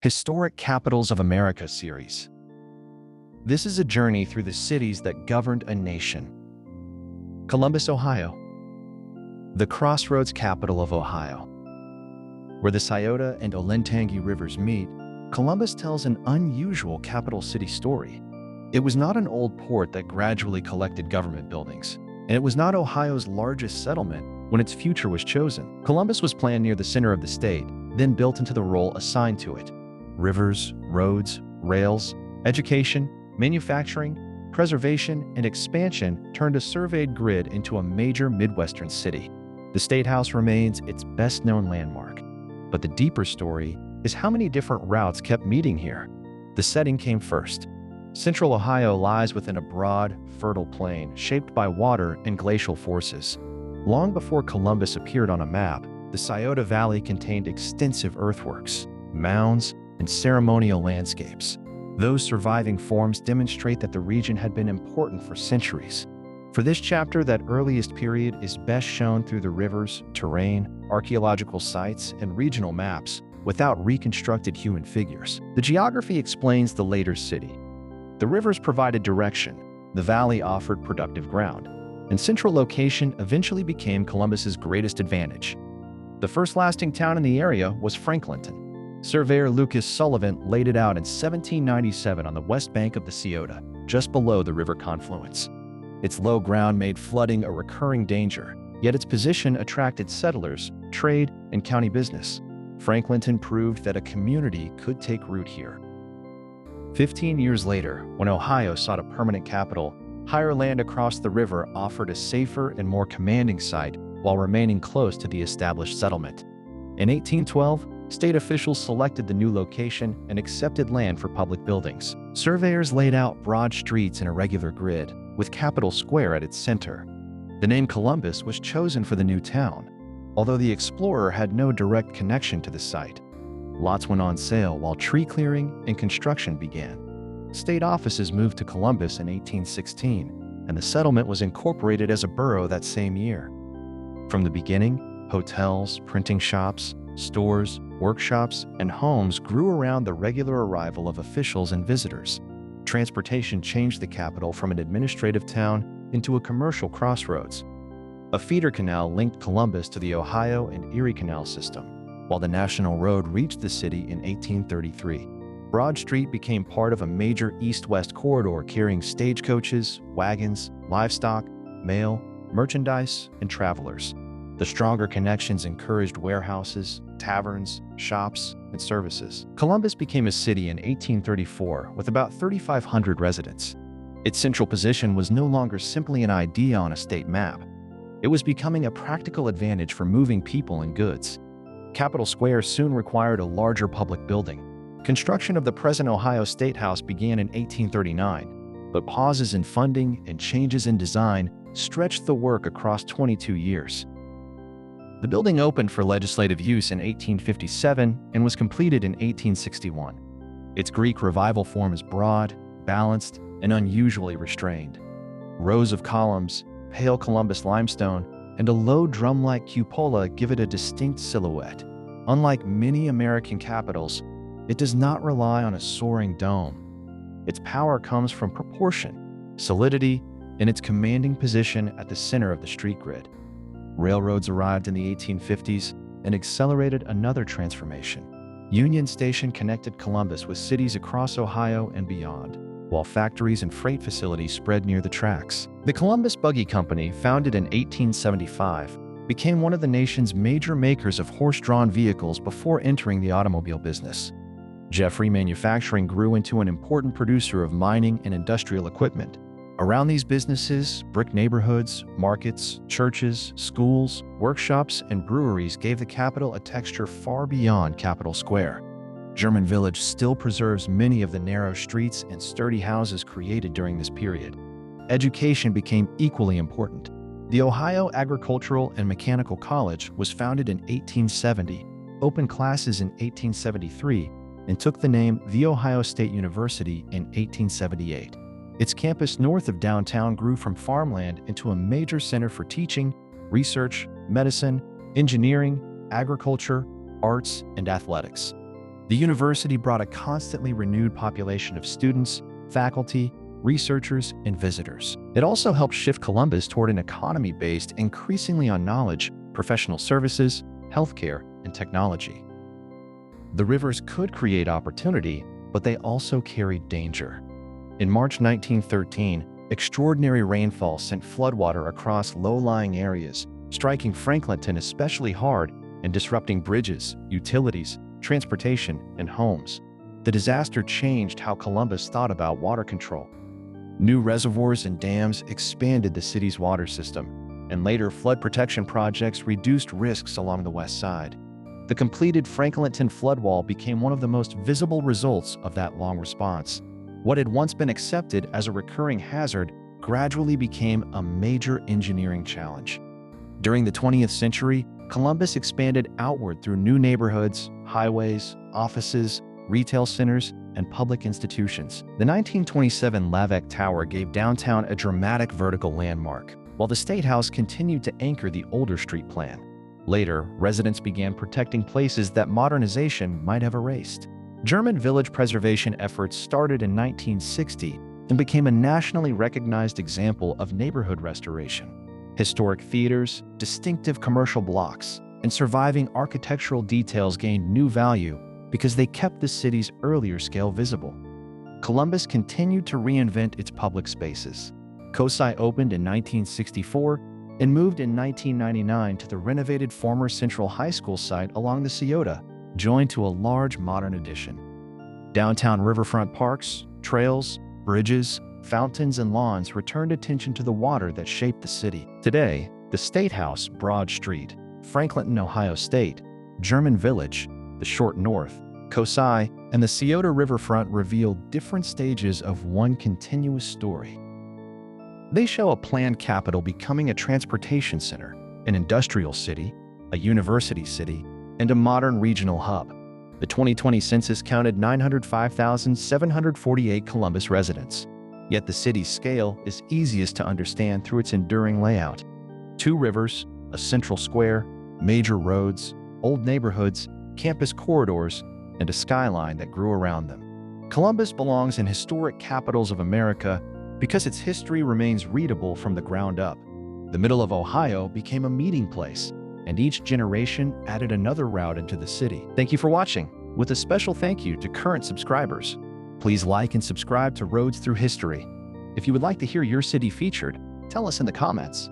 Historic Capitals of America series. This is a journey through the cities that governed a nation. Columbus, Ohio. The crossroads capital of Ohio. Where the Scioto and Olentangy rivers meet, Columbus tells an unusual capital city story. It was not an old port that gradually collected government buildings, and it was not Ohio's largest settlement when its future was chosen. Columbus was planned near the center of the state, then built into the role assigned to it. Rivers, roads, rails, education, manufacturing, preservation, and expansion turned a surveyed grid into a major Midwestern city. The State House remains its best-known landmark. But the deeper story is how many different routes kept meeting here. The setting came first. Central Ohio lies within a broad, fertile plain shaped by water and glacial forces. Long before Columbus appeared on a map, the Scioto Valley contained extensive earthworks, mounds, and ceremonial landscapes. Those surviving forms demonstrate that the region had been important for centuries. For this chapter, that earliest period is best shown through the rivers, terrain, archaeological sites, and regional maps, without reconstructed human figures. The geography explains the later city. The rivers provided direction, the valley offered productive ground, and central location eventually became Columbus's greatest advantage. The first lasting town in the area was Franklinton. Surveyor Lucas Sullivan laid it out in 1797 on the west bank of the Scioto, just below the river confluence. Its low ground made flooding a recurring danger, yet its position attracted settlers, trade, and county business. Franklinton proved that a community could take root here. 15 years later, when Ohio sought a permanent capital, higher land across the river offered a safer and more commanding site while remaining close to the established settlement. In 1812, state officials selected the new location and accepted land for public buildings. Surveyors laid out broad streets in a regular grid, with Capitol Square at its center. The name Columbus was chosen for the new town, although the explorer had no direct connection to the site. Lots went on sale while tree clearing and construction began. State offices moved to Columbus in 1816, and the settlement was incorporated as a borough that same year. From the beginning, hotels, printing shops, stores, workshops, and homes grew around the regular arrival of officials and visitors. Transportation changed the capital from an administrative town into a commercial crossroads. A feeder canal linked Columbus to the Ohio and Erie Canal system, while the National Road reached the city in 1833. Broad Street became part of a major east-west corridor carrying stagecoaches, wagons, livestock, mail, merchandise, and travelers. The stronger connections encouraged warehouses, taverns, shops, and services. Columbus became a city in 1834 with about 3,500 residents. Its central position was no longer simply an idea on a state map. It was becoming a practical advantage for moving people and goods. Capitol Square soon required a larger public building. Construction of the present Ohio Statehouse began in 1839, but pauses in funding and changes in design stretched the work across 22 years. The building opened for legislative use in 1857 and was completed in 1861. Its Greek Revival form is broad, balanced, and unusually restrained. Rows of columns, pale Columbus limestone, and a low drum-like cupola give it a distinct silhouette. Unlike many American capitals, it does not rely on a soaring dome. Its power comes from proportion, solidity, and its commanding position at the center of the street grid. Railroads arrived in the 1850s and accelerated another transformation. Union Station connected Columbus with cities across Ohio and beyond, while factories and freight facilities spread near the tracks. The Columbus Buggy Company, founded in 1875, became one of the nation's major makers of horse-drawn vehicles before entering the automobile business. Jeffrey Manufacturing grew into an important producer of mining and industrial equipment. Around these businesses, brick neighborhoods, markets, churches, schools, workshops, and breweries gave the capital a texture far beyond Capitol Square. German Village still preserves many of the narrow streets and sturdy houses created during this period. Education became equally important. The Ohio Agricultural and Mechanical College was founded in 1870, opened classes in 1873, and took the name The Ohio State University in 1878. Its campus north of downtown grew from farmland into a major center for teaching, research, medicine, engineering, agriculture, arts, and athletics. The university brought a constantly renewed population of students, faculty, researchers, and visitors. It also helped shift Columbus toward an economy based increasingly on knowledge, professional services, healthcare, and technology. The rivers could create opportunity, but they also carried danger. In March 1913, extraordinary rainfall sent floodwater across low-lying areas, striking Franklinton especially hard and disrupting bridges, utilities, transportation, and homes. The disaster changed how Columbus thought about water control. New reservoirs and dams expanded the city's water system, and later flood protection projects reduced risks along the west side. The completed Franklinton flood wall became one of the most visible results of that long response. What had once been accepted as a recurring hazard gradually became a major engineering challenge. During the 20th century, Columbus expanded outward through new neighborhoods, highways, offices, retail centers, and public institutions. The 1927 LeVeque Tower gave downtown a dramatic vertical landmark, while the State House continued to anchor the older street plan. Later, residents began protecting places that modernization might have erased. German village preservation efforts started in 1960 and became a nationally recognized example of neighborhood restoration. Historic theaters, distinctive commercial blocks, and surviving architectural details gained new value because they kept the city's earlier scale visible. Columbus continued to reinvent its public spaces. COSI opened in 1964 and moved in 1999 to the renovated former Central High School site along the Scioto, joined to a large modern addition. Downtown riverfront parks, trails, bridges, fountains, and lawns returned attention to the water that shaped the city. Today, the State House, Broad Street, Franklinton, Ohio State, German Village, the Short North, COSI, and the Scioto riverfront reveal different stages of one continuous story. They show a planned capital becoming a transportation center, an industrial city, a university city, and a modern regional hub. The 2020 census counted 905,748 Columbus residents. Yet the city's scale is easiest to understand through its enduring layout. Two rivers, a central square, major roads, old neighborhoods, campus corridors, and a skyline that grew around them. Columbus belongs in historic capitals of America because its history remains readable from the ground up. The middle of Ohio became a meeting place, and each generation added another route into the city. Thank you for watching, with a special thank you to current subscribers. Please like and subscribe to Roads Through History. If you would like to hear your city featured, tell us in the comments.